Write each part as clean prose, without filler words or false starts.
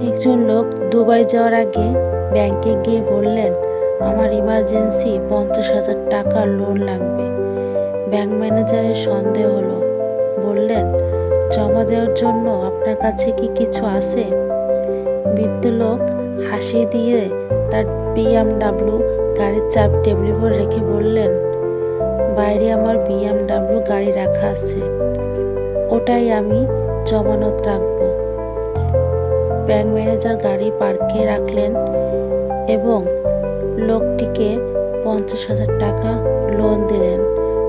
একজন লোক দুবাই যাওয়ার আগে ব্যাংকে গিয়ে বললেন, আমার ইমার্জেন্সি 50,000 টাকা লোন লাগবে। ব্যাংক ম্যানেজারের সন্দেহ হলো। বললেন, জমা দেওয়ার জন্য আপনার কাছে কি কিছু আছে? বৃদ্ধ লোক হাসি দিয়ে তার BMW গাড়ির চাবি টেবিলের উপর রেখে বললেন, বাইরে আমার BMW গাড়ি রাখা আছে, ওটাই আমি জমানত রাখবো। ব্যাংক ম্যানেজার গাড়ি পার্কে রাখলেন এবং লোকটিকে 50,000 টাকা লোন দিলেন।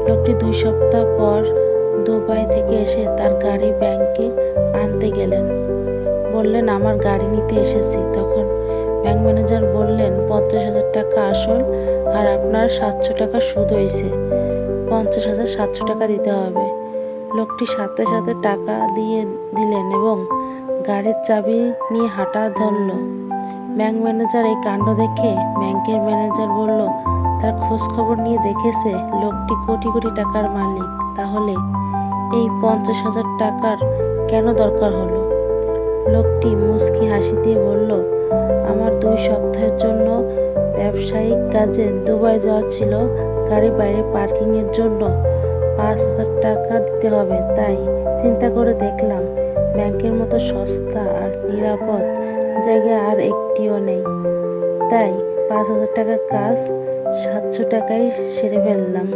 লোকটি 2 সপ্তাহ পর দুবাই থেকে এসে তার গাড়ি ব্যাংকে আনতে গেলেন। বললেন, আমার গাড়ি নিতে এসেছি। তখন ব্যাংক ম্যানেজার বললেন, 50,000 টাকা আসল আর আপনার 700 টাকা সুদ হয়েছে। 50,700 টাকা দিতে হবে। লোকটি সাথে সাথে টাকা দিয়ে দিলেন এবং গাড়ির চাবি নিয়ে হাঁটা ধরল। ব্যাংক ম্যানেজার এই কাণ্ড দেখে ব্যাংকের ম্যানেজার বলল, তার খোঁজ খবর নিয়ে দেখেছে লোকটি কোটি কোটি টাকার মালিক, তাহলে এই 50,000 টাকার কেন দরকার হলো? লোকটি মুচকি হাসি দিয়ে বলল, আমার 2 সপ্তাহের জন্য ব্যবসায়িক কাজে দুবাই যাওয়ার ছিল। গাড়ি বাইরে পার্কিংয়ের জন্য 5,000 টাকা দিতে হবে, তাই চিন্তা করে দেখলাম ব্যাংকের মতো সস্তা আর নিরাপদ জায়গা আর একটিও নেই। তাই 5,000 টাকার কাজ 700 টাকায় সেরে ফেললাম।